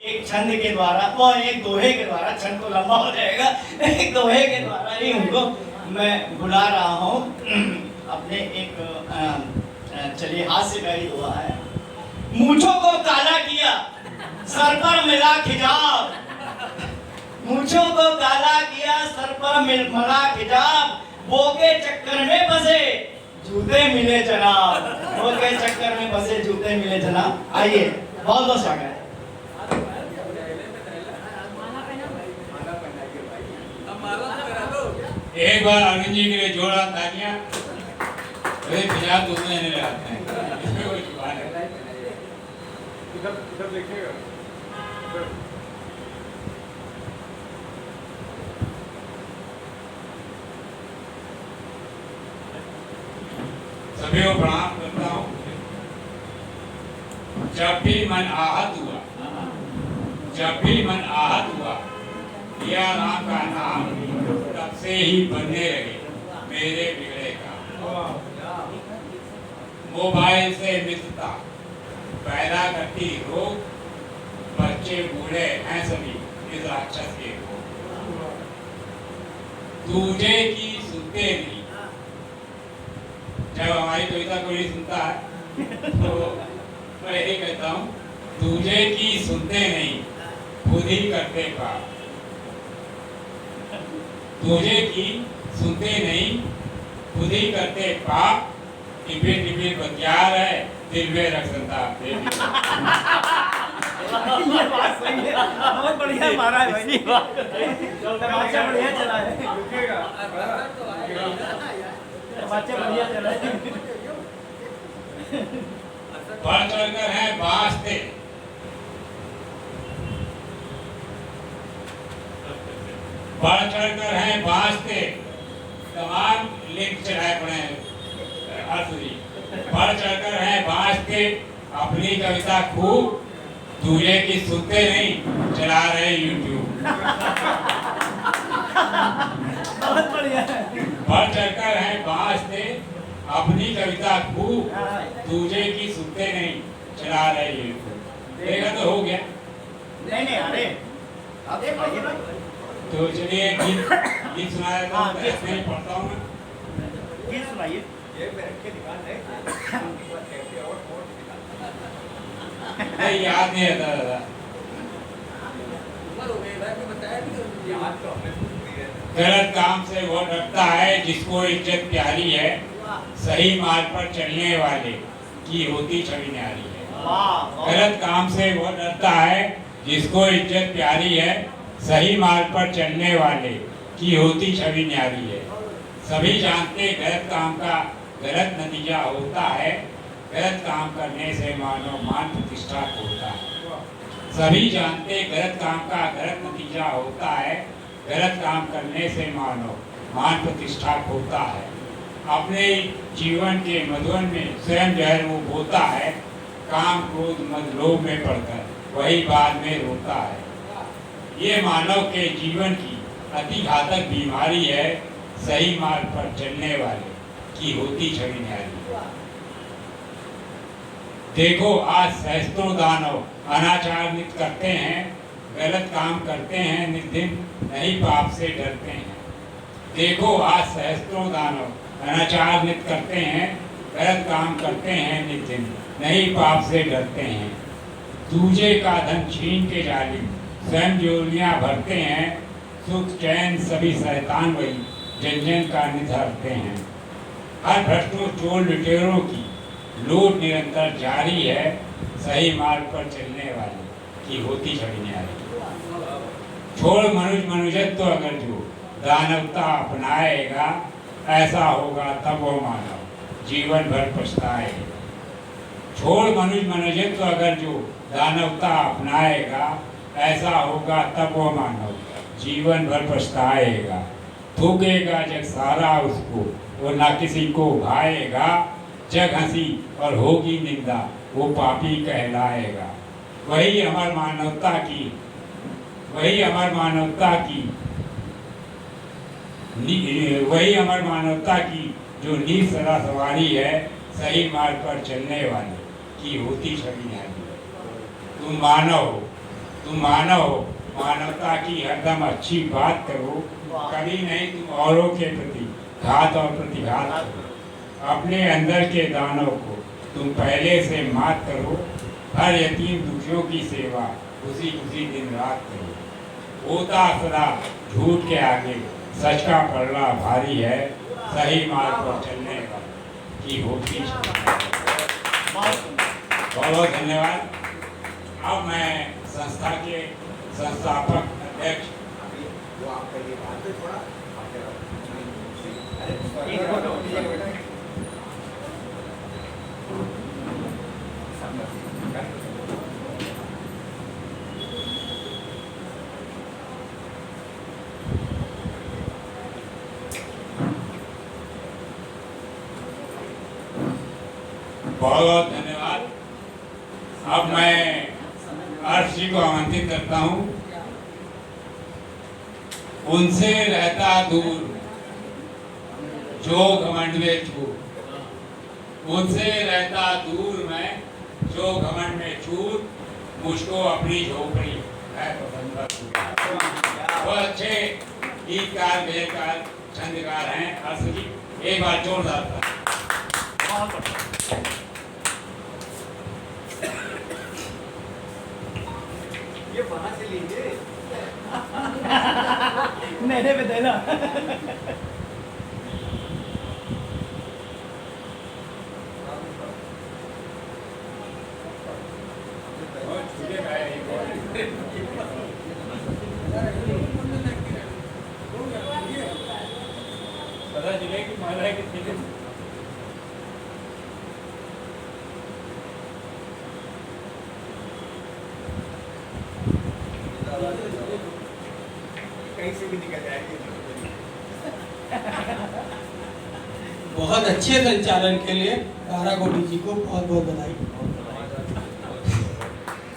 एक छंद के द्वारा वो एक दोहे के द्वारा, छंद तो लंबा हो जाएगा, एक दोहे के द्वारा ही उनको मैं बुला रहा हूँ अपने एक चलिए हास्य का ही दोहा है। मूंछों को काला किया सर पर मिला खिजाब, मूंछों को काला किया सर पर मिला खिजाब, वो के चक्कर में फंसे जूते मिले जनाब, वो के चक्कर में फंसे जूते मिले जनाब। आइए बहुत बहुत स्वागत है। एक बार अरविंद जी के लिए जोड़ा तालियां। अरे खिजाब दूसरे नहीं लगाते हैं, इसमें कोई जुबान है। इधर देखिएगा। सभी को प्रणाम करता हूँ। जब भी मन आहत हुआ, जब भी मन आहत हुआ, लिया राम का नाम, तब से ही बनने लगे मेरे बिगड़े काम। मोबाइल से मित्रता पैदा करती रोग, बच्चे बूढ़े हैं सभी इस राक्षस के को। दूजे की सुनते नहीं, जब हमारी कविता कोई नहीं सुनता है तो मैं यही कहता हूँ, दूजे की सुनते नहीं खुद ही करते काम। दूजे की सुनते नहीं खुद ही करते पाप, टिपे टिपे बतियार है दिल में रख संताप दे। ये बात सही है, बहुत बढ़िया मारा है भाई, तमाचा बढ़िया चला है, तमाचा बढ़िया चला है। बढ़ चढ़कर है बाँसते, बढ़ चढ़कर है बाँसते, तमाम लिख चढ़ाए पड़े अर्थ जी। बढ़ चढ़कर है बाँसते, अपनी कविता खूब, दूजे की सुनते नहीं चला रहे यूट्यूब। बहुत बढ़िया है। बढ़ चढ़कर है बाँसते, अपनी कविता खूब, दूजे की सुनते नहीं चला रहे यूट्यूब। देखा तो हो गया। नहीं अरे आप देखिए ना, तो चलिए गीत सुनाया था, मैं पढ़ता हूँ ना। गीत सुनाइए। ये मेरे के दुकान है। नहीं याद नहीं आता दादा। गलत काम से वो डरता है जिसको इज्जत प्यारी है, सही मार्ग पर चलने वाले की होती छवि न्यारी है। गलत काम से वो डरता है जिसको इज्जत प्यारी है, सही मार्ग पर चलने वाले की होती छवि न्यारी है। सभी जानते गलत काम का गलत नतीजा होता है, गलत काम करने से मानव मान प्रतिष्ठा होता है। सभी जानते गलत काम का गलत नतीजा होता है, गलत काम करने से मानव मान प्रतिष्ठा होता है। अपने जीवन के मधुवन में स्वयं जहर वो बोता है, काम क्रोध मद लोभ में पड़कर वही बाद में रोता है। ये मानव के जीवन की अति घातक बीमारी है, सही मार्ग पर चलने वाले की होती छवि न्यारी। देखो आज सहस्त्रों दानव अनाचार नित करते हैं, गलत काम करते हैं नित दिन, नहीं पाप से डरते हैं। देखो आज सहस्त्रों दानव अनाचार नित करते हैं, गलत काम करते हैं नित दिन, नहीं पाप से डरते हैं। दूजे का धन छीन के जालिम स्वयं जोलियां भरते हैं, सुख चैन सभी शैतान वही जन जन का निधरते हैं। हर भ्रष्टों चोर लुटेरों की लूट निरंतर जारी है, सही मार्ग पर चलने वाले की होती छवि न्यारी। छोड़ मनुजत्व अगर जो दानवता अपनाएगा, ऐसा होगा तब वो मानव जीवन भर पछताएगा। छोड़ मनुजत्व अगर जो दानवता अपनाएगा, ऐसा होगा तब वो मानव जीवन भर पछताएगा। थूकेगा जग सारा उसको, वो ना किसी को भाएगा, जग हंसी और होगी निंदा, वो पापी कहलाएगा। वही अमर मानवता की, वही अमर मानवता की, वही अमर मानवता की जो नीर सदा सवारी है, सही मार्ग पर चलने वाले की होती छवि न्यारी। तुम मानव हो तुम मानव हो, मानवता की हरदम अच्छी बात करो, कभी नहीं तुम औरों के प्रति घात और प्रतिघात करो। अपने अंदर के दानव को तुम पहले से मात करो, हर यतीम दुखियों की सेवा खुशी खुशी दिन रात करो। होता सदा झूठ के आगे सच का पलड़ा भारी है, सही मार्ग पर चलने का की होती बहुत बहुत धन्यवाद। अब मैं संस्था के संस्थापक अध्यक्ष बहुत बहुत धन्यवाद। अब मैं अर्श जी को आमंत्रित करता हूँ। उनसे रहता दूर जो घमंड में चूर, उनसे रहता दूर मैं जो घमंड में चूर, मुझको अपनी झोपड़ी है पसंद। बहुत अच्छे गीतकार, बेकार, छंदकार हैं अर्श जी। एक बार जोरदार था। ये वहां से लीजिए। मेरे पे देना। पता चले कि माला कितनी कहीं से भी निकल जाएगी। बहुत अच्छे संचालन के लिए तारा गोटी जी को बहुत बहुत बधाई।